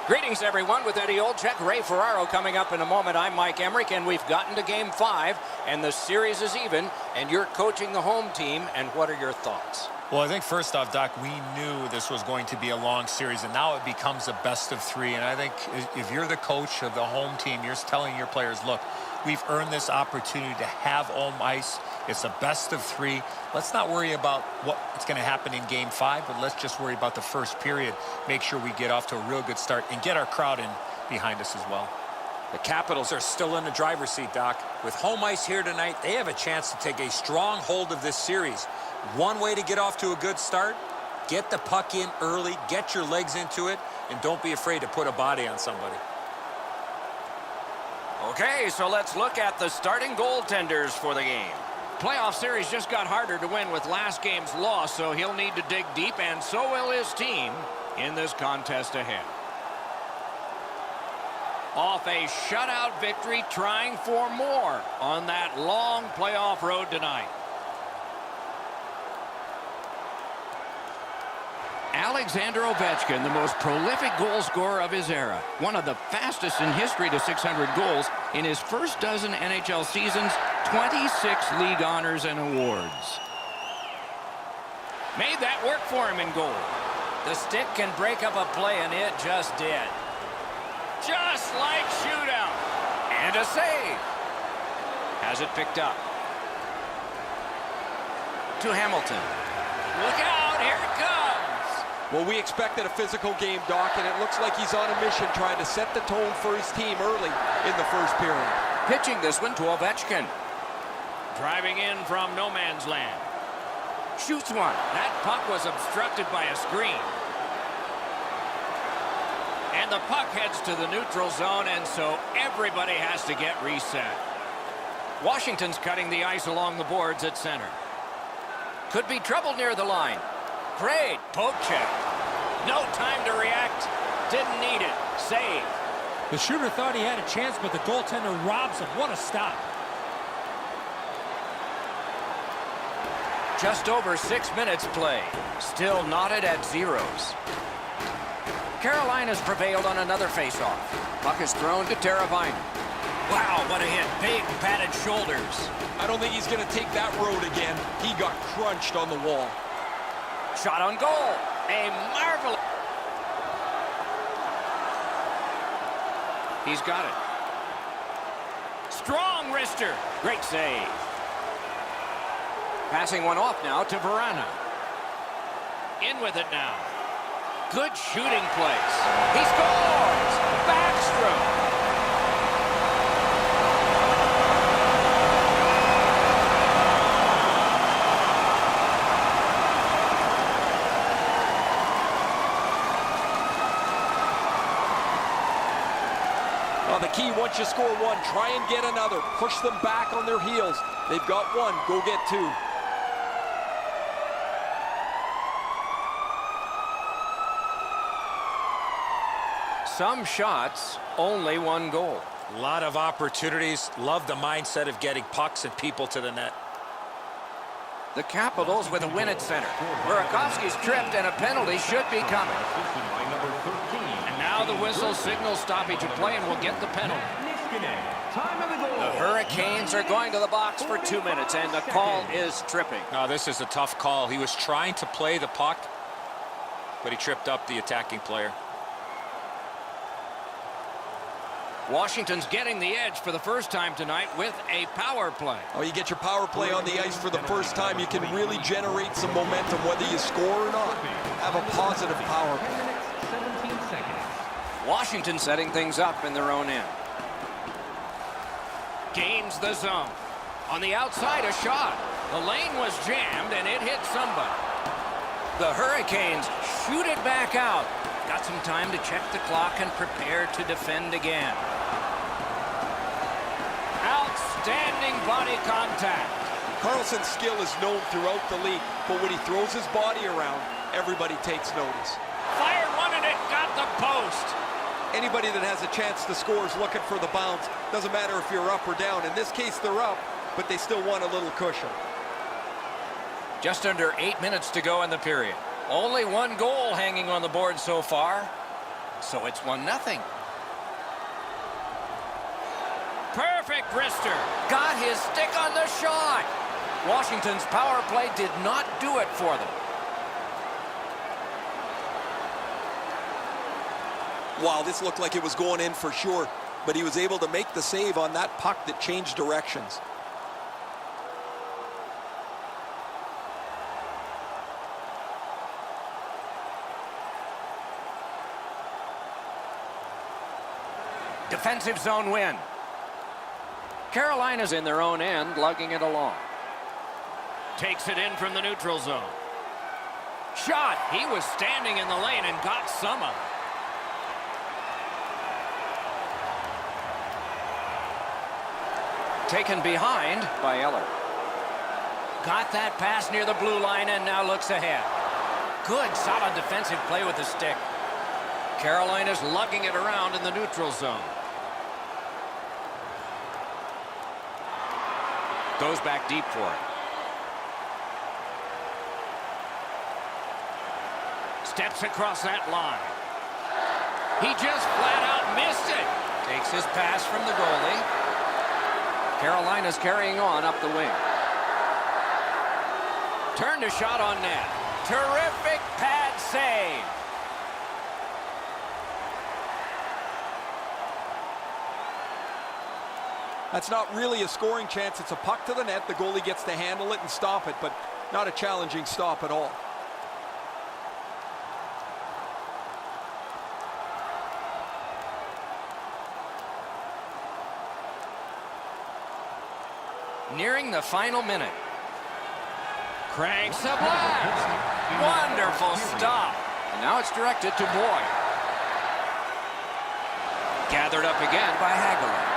Greetings, everyone, with Eddie Olczyk, Ray Ferraro coming up in a moment. I'm Mike Emmerich, and we've gotten to Game 5, and the series is even, and you're coaching the home team, and what are your thoughts? Well, I think first off, Doc, we knew this was going to be a long series, and now it becomes a best of 3. And I think if you're the coach of the home team, you're telling your players, look, we've earned this opportunity to have home ice. It's a best of 3. Let's not worry about what's going to happen in Game 5, but let's just worry about the first period. Make sure we get off to a real good start and get our crowd in behind us as well. The Capitals are still in the driver's seat, Doc. With home ice here tonight, they have a chance to take a strong hold of this series. One way to get off to a good start, get the puck in early, get your legs into it, and don't be afraid to put a body on somebody. Okay, so let's look at the starting goaltenders for the game. Playoff series just got harder to win with last game's loss, so he'll need to dig deep, and so will his team in this contest ahead. Off a shutout victory, trying for more on that long playoff road tonight. Alexander Ovechkin, the most prolific goal scorer of his era. One of the fastest in history to 600 goals in his first dozen NHL seasons, 26 league honors and awards. Made that work for him in goal. The stick can break up a play, and it just did. Just like shootout. And a save. Has it picked up. To Hamilton. Look out, here it comes. Well, we expected a physical game, Doc, and it looks like he's on a mission trying to set the tone for his team early in the first period. Pitching this one to Ovechkin. Driving in from no man's land. Shoots one. That puck was obstructed by a screen. And the puck heads to the neutral zone, and so everybody has to get reset. Washington's cutting the ice along the boards at center. Could be trouble near the line. Great poke check. No time to react. Didn't need it. Save. The shooter thought he had a chance, but the goaltender robs him. What a stop. Just over 6 minutes play. Still knotted at zeros. Carolina's prevailed on another faceoff. Puck is thrown to Teravainen. Wow, what a hit. Big padded shoulders. I don't think he's going to take that road again. He got crunched on the wall. Shot on goal. A marvelous. He's got it. Strong wrister. Great save. Passing one off now to Verana. In with it now. Good shooting place. He scores. Backstroke. Well, the key, once you score one, try and get another. Push them back on their heels. They've got one. Go get two. Some shots, only one goal. A lot of opportunities. Love the mindset of getting pucks and people to the net. The Capitals with a win at center. Burakovsky's tripped, and a penalty should be coming. And now the whistle signals stoppage of play, and will get the penalty. The Hurricanes are going to the box for 2 minutes, and the call is tripping. Now, this is a tough call. He was trying to play the puck, but he tripped up the attacking player. Washington's getting the edge for the first time tonight with a power play. Oh, you get your power play on the ice for the first time. You can really generate some momentum, whether you score or not. Have a positive power play. Washington setting things up in their own end. Gains the zone. On the outside, a shot. The lane was jammed, and it hit somebody. The Hurricanes shoot it back out. Got some time to check the clock and prepare to defend again. Outstanding body contact. Carlson's skill is known throughout the league, but when he throws his body around, everybody takes notice. Fired one, and it got the post. Anybody that has a chance to score is looking for the bounce. Doesn't matter if you're up or down. In this case, they're up, but they still want a little cushion. Just under 8 minutes to go in the period. Only one goal hanging on the board so far. So it's 1-0. Perfect wrister. Got his stick on the shot. Washington's power play did not do it for them. Wow, this looked like it was going in for sure, but he was able to make the save on that puck that changed directions. Defensive zone win. Carolina's in their own end, lugging it along. Takes it in from the neutral zone. Shot. He was standing in the lane and got some of it. Taken behind by Eller. Got that pass near the blue line and now looks ahead. Good, solid defensive play with the stick. Carolina's lugging it around in the neutral zone. Goes back deep for it. Steps across that line. He just flat out missed it. Takes his pass from the goalie. Carolina's carrying on up the wing. Turned a shot on net. Terrific pad save. That's not really a scoring chance. It's a puck to the net. The goalie gets to handle it and stop it, but not a challenging stop at all. Nearing the final minute. Cranks a blast. Wonderful stop. And now it's directed to Boyd. Gathered up again by Hagelin.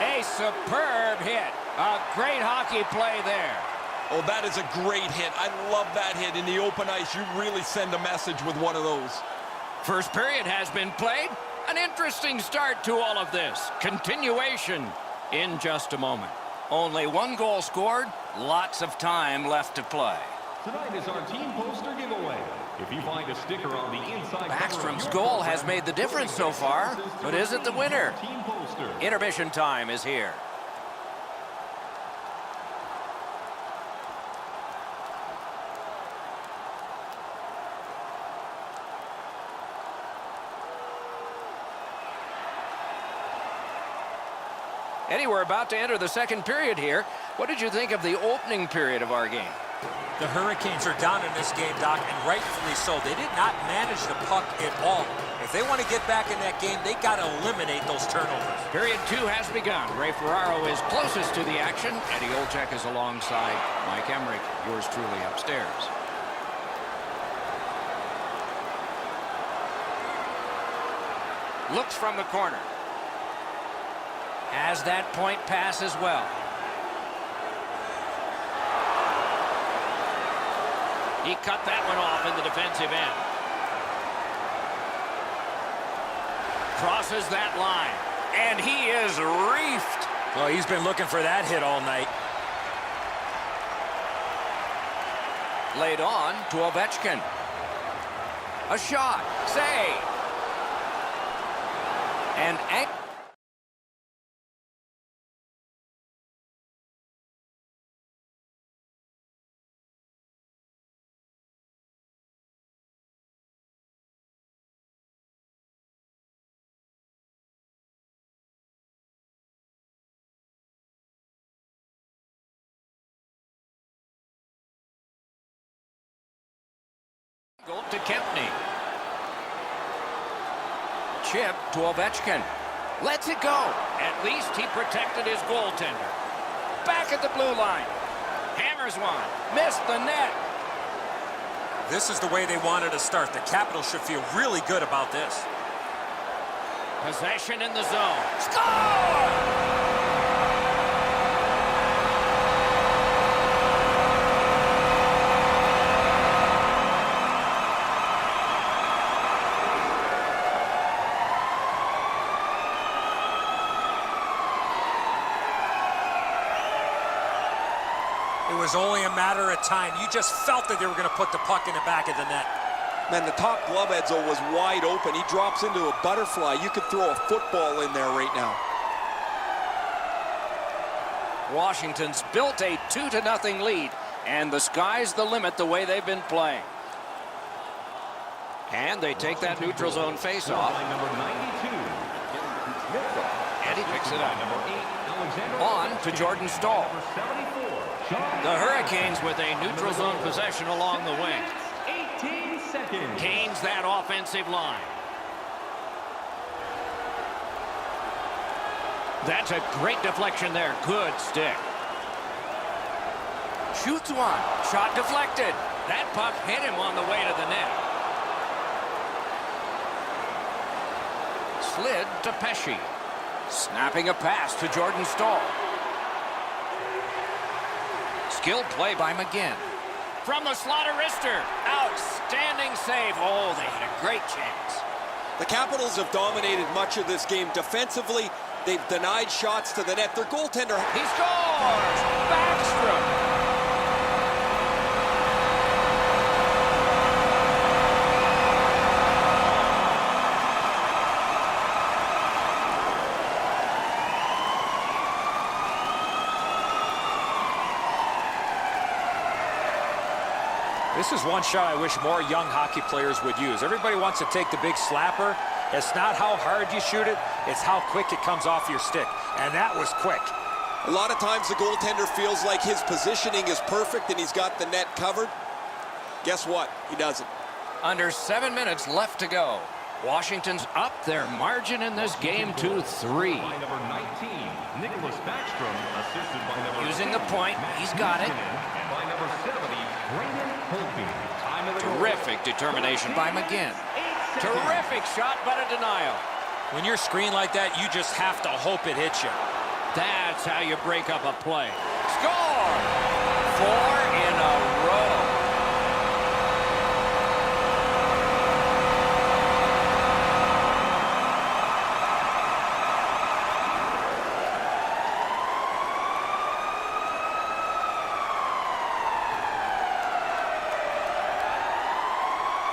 A superb hit. A great hockey play there. Oh, that is a great hit. I love that hit. In the open ice, you really send a message with one of those. First period has been played. An interesting start to all of this. Continuation in just a moment. Only one goal scored. Lots of time left to play. Tonight is our team poster giveaway. If you find a sticker on the inside Backstrom's goal has made the difference so far, but is it the winner? team poster. Intermission time is here. Eddie, we're about to enter the second period here. What did you think of the opening period of our game? The Hurricanes are down in this game, Doc, and rightfully so. They did not manage the puck at all. If they want to get back in that game, they got to eliminate those turnovers. Period 2 has begun. Ray Ferraro is closest to the action. Eddie Olczyk is alongside Mike Emmerich, yours truly upstairs. Looks from the corner. Has that point pass as well. He cut that one off in the defensive end. Crosses that line. And he is reefed. Well, he's been looking for that hit all night. Laid on to Ovechkin. A shot. Save. And goal to Kempney. Chip to Ovechkin. Lets it go. At least he protected his goaltender. Back at the blue line. Hammers one. Missed the net. This is the way they wanted to start. The Capitals should feel really good about this. Possession in the zone. Score! It was was only a matter of time. You just felt that they were going to put the puck in the back of the net. Man, the top glove, Edzo, was wide open. He drops into a butterfly. You could throw a football in there right now. Washington's built a 2-0 lead, and the sky's the limit the way they've been playing. And they take that neutral zone face-off. And he picks it up. On to Jordan Staal. The Hurricanes with a neutral zone possession along the wing. Gains that offensive line. That's a great deflection there. Good stick. Shoots one. Shot deflected. That puck hit him on the way to the net. Slid to Pesci. Snapping a pass to Jordan Staal. Skilled play by McGinn. From the slot of wrister. Outstanding save. Oh, they had a great chance. The Capitals have dominated much of this game defensively. They've denied shots to the net. Their goaltender... He scores! Backstrom! This is one shot I wish more young hockey players would use. Everybody wants to take the big slapper. It's not how hard you shoot it, it's how quick it comes off your stick. And that was quick. A lot of times the goaltender feels like his positioning is perfect and he's got the net covered. Guess what? He doesn't. Under 7 minutes left to go. Washington's up their margin in this game to 3. Using the point, he's got it. Terrific determination by McGinn. Terrific shot, but a denial. When you're screened like that, you just have to hope it hits you. That's how you break up a play. Score! 4 in a row.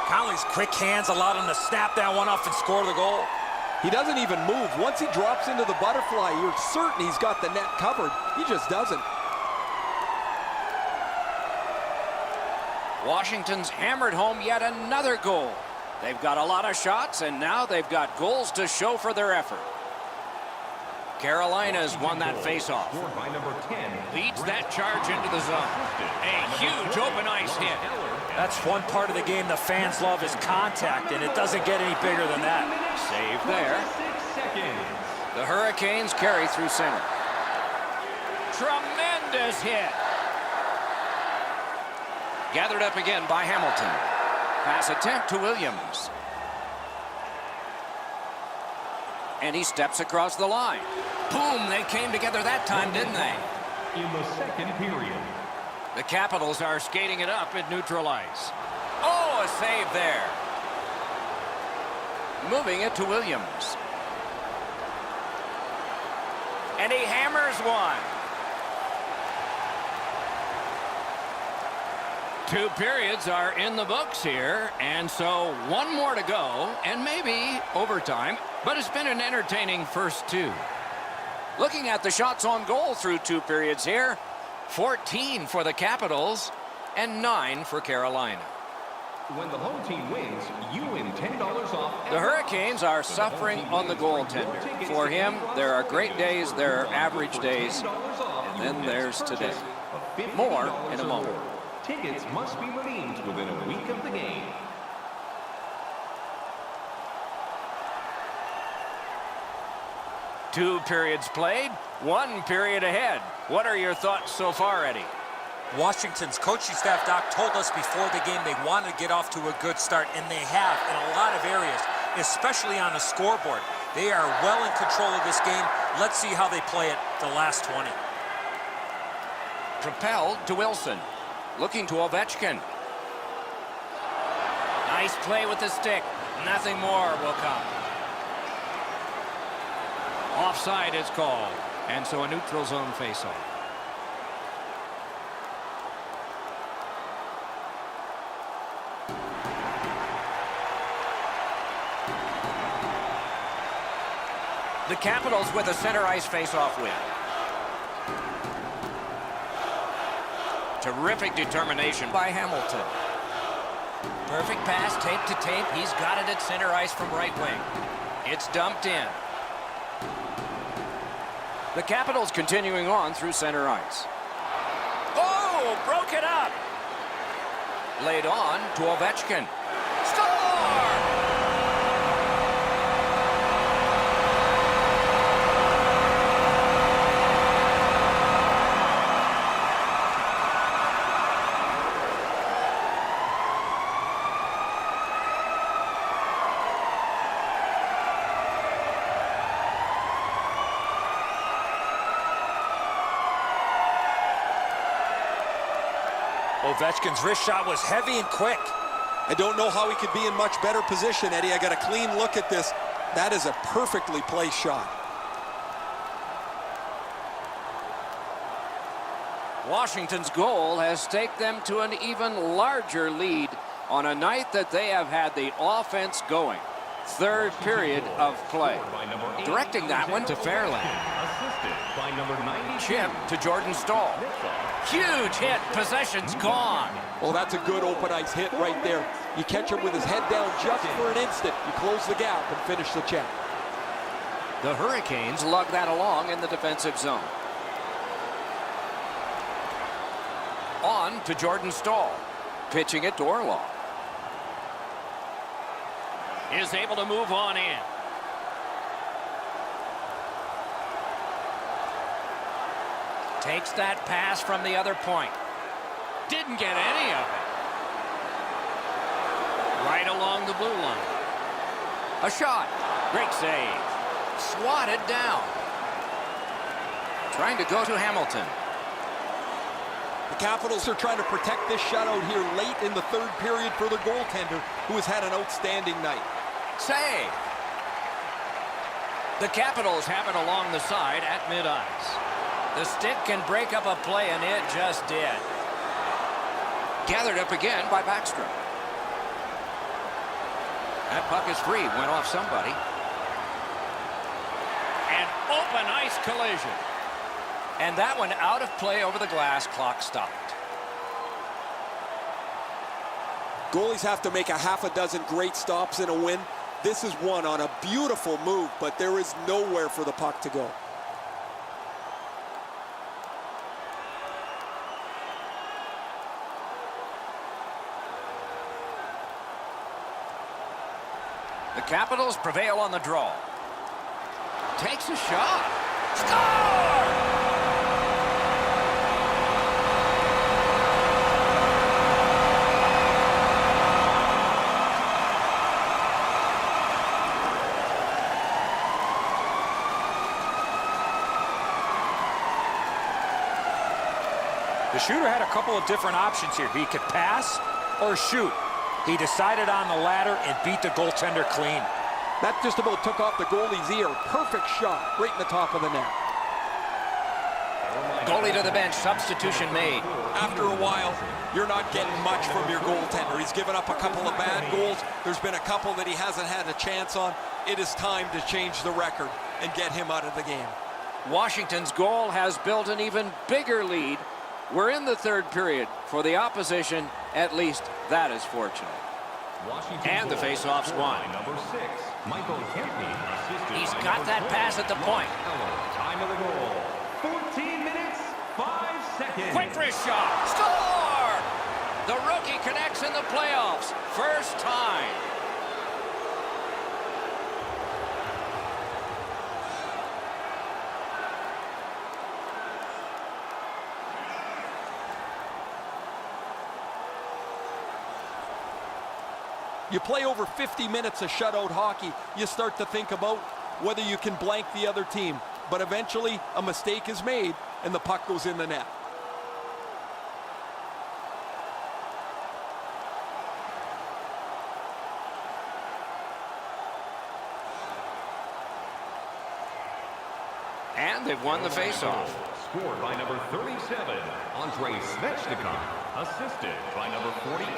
Conley's quick hands allowed him to snap that one off and score the goal. He doesn't even move. Once he drops into the butterfly, you're certain he's got the net covered. He just doesn't. Washington's hammered home yet another goal. They've got a lot of shots, and now they've got goals to show for their effort. Carolina's won that faceoff. Leads that charge into the zone. A huge open ice hit. That's one part of the game the fans love is contact, and it doesn't get any bigger than that. Save there. The Hurricanes carry through center. Tremendous hit. Gathered up again by Hamilton. Pass attempt to Williams. And he steps across the line. Boom, they came together that time, didn't they? In the second period. The Capitals are skating it up at neutral ice. Oh, a save there. Moving it to Williams. And he hammers one. 2 periods are in the books here, and so 1 more to go, and maybe overtime, but it's been an entertaining first 2. Looking at the shots on goal through 2 periods here, 14 for the Capitals and 9 for Carolina. When the home team wins, you win $10 off. The Hurricanes are suffering on the goaltender. For him, there are great days, there are average days, and then there's today. More in a moment. Tickets must be redeemed within a week of the game. Two periods played, 1 period ahead. What are your thoughts so far, Eddie? Washington's coaching staff, Doc, told us before the game they wanted to get off to a good start, and they have in a lot of areas, especially on the scoreboard. They are well in control of this game. Let's see how they play it the last 20. Propelled to Wilson. Looking to Ovechkin. Nice play with the stick. Nothing more will come. Offside is called, and so a neutral zone faceoff. The Capitals with a center ice face-off win. Terrific determination by Hamilton. Perfect pass, tape to tape. He's got it at center ice from right wing. It's dumped in. The Capitals continuing on through center ice. Oh, broke it up. Laid on to Ovechkin. Score! Ovechkin's wrist shot was heavy and quick. I don't know how he could be in much better position, Eddie. I got a clean look at this. That is a perfectly placed shot. Washington's goal has staked them to an even larger lead on a night that they have had the offense going. Third period of play. Directing that one to Fairland. Assisted by number 92. Chip to Jordan Stahl. Huge hit. Possession's gone. Well, that's a good open ice hit right there. You catch him with his head down just for an instant. You close the gap and finish the check. The Hurricanes lug that along in the defensive zone. On to Jordan Stahl. Pitching it to Orlov. Is able to move on in. Takes that pass from the other point. Didn't get any of it. Right along the blue line. A shot. Great save. Swatted down. Trying to go to Hamilton. The Capitals are trying to protect this shutout here late in the third period for their goaltender, who has had an outstanding night. Save. The Capitals have it along the side at mid-ice. The stick can break up a play, and it just did. Gathered up again by Backstrom. That puck is free. Went off somebody. An open ice collision. And that one out of play over the glass. Clock stopped. Goalies have to make a half a dozen great stops in a win. This is one on a beautiful move, but there is nowhere for the puck to go. The Capitals prevail on the draw. Takes a shot. Score! The shooter had a couple of different options here. He could pass or shoot. He decided on the latter and beat the goaltender clean. That just about took off the goalie's ear. Perfect shot right in the top of the net. Goalie to the bench. Substitution made. After a while, you're not getting much from your goaltender. He's given up a couple of bad goals. There's been a couple that he hasn't had a chance on. It is time to change the record and get him out of the game. Washington's goal has built an even bigger lead. We're in the third period. For the opposition, at least that is fortunate. And the face-off's won. Number 6, Michael Kempney, assisted He's by got number that 12, pass at the point. Time of the goal, 14 minutes, 5 seconds. Quick wrist shot. Score! The rookie connects in the playoffs. First time. You play over 50 minutes of shutout hockey, you start to think about whether you can blank the other team. But eventually, a mistake is made, and the puck goes in the net. And they've won the face-off. Scored by number 37, Andrei Svechnikov. Assisted by number 48.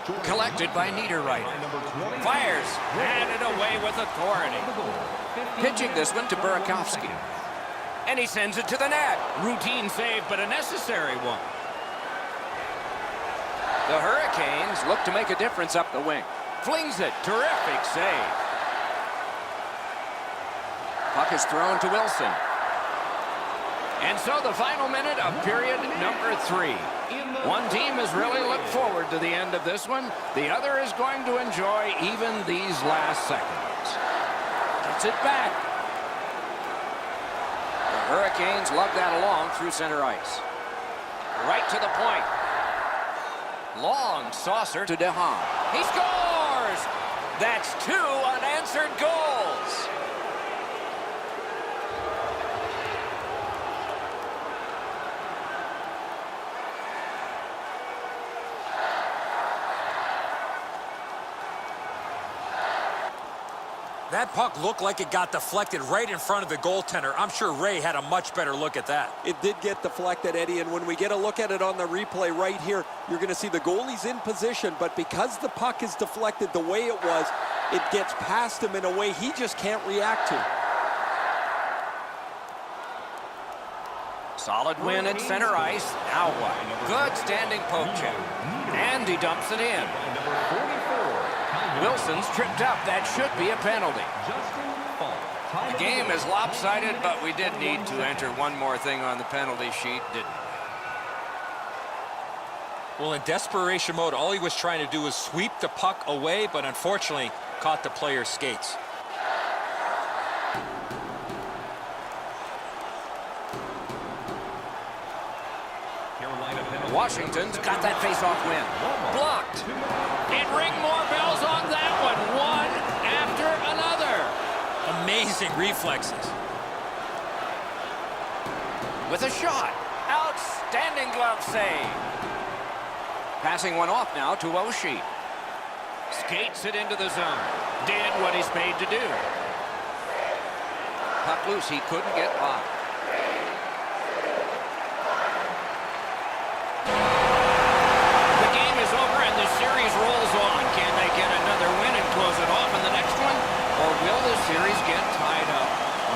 Jordan Collected by Niederreiter. by number 20. Fires. Handed away with authority. Pitching this one to Burakovsky. And he sends it to the net. Routine save, but a necessary one. The Hurricanes look to make a difference up the wing. Flings it. Terrific save. Puck is thrown to Wilson. And so the final minute of period number 3. One team has really looked forward to the end of this one. The other is going to enjoy even these last seconds. Gets it back. The Hurricanes lug that along through center ice. Right to the point. Long saucer to DeHaan. He scores! That's 2 unanswered goals. That puck looked like it got deflected right in front of the goaltender. I'm sure Ray had a much better look at that. It did get deflected, Eddie, and when we get a look at it on the replay right here, you're going to see the goalie's in position, but because the puck is deflected the way it was, it gets past him in a way he just can't react to. Solid win at center ice. Now what? Good standing poke check. And he dumps it in. Wilson's tripped up. That should be a penalty. The game is lopsided, but we did need to enter one more thing on the penalty sheet, didn't we? Well, in desperation mode, all he was trying to do was sweep the puck away, but unfortunately caught the player's skates. Washington's got that face-off win. Blocked. And ring more bells on that one. One after another. Amazing reflexes. With a shot. Outstanding glove save. Passing one off now to Oshie. Skates it into the zone. Did what he's paid to do. Puck loose. He couldn't get by. Rolls on. Can they get another win and close it off in the next one? Or will this series get tied up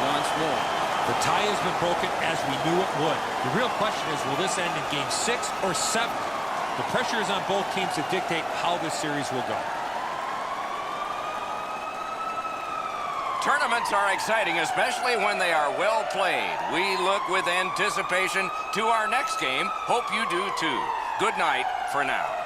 once more? The tie has been broken as we knew it would. The real question is, will this end in game 6 or 7? The pressure is on both teams to dictate how this series will go. Tournaments are exciting, especially when they are well played. We look with anticipation to our next game. Hope you do too. Good night for now.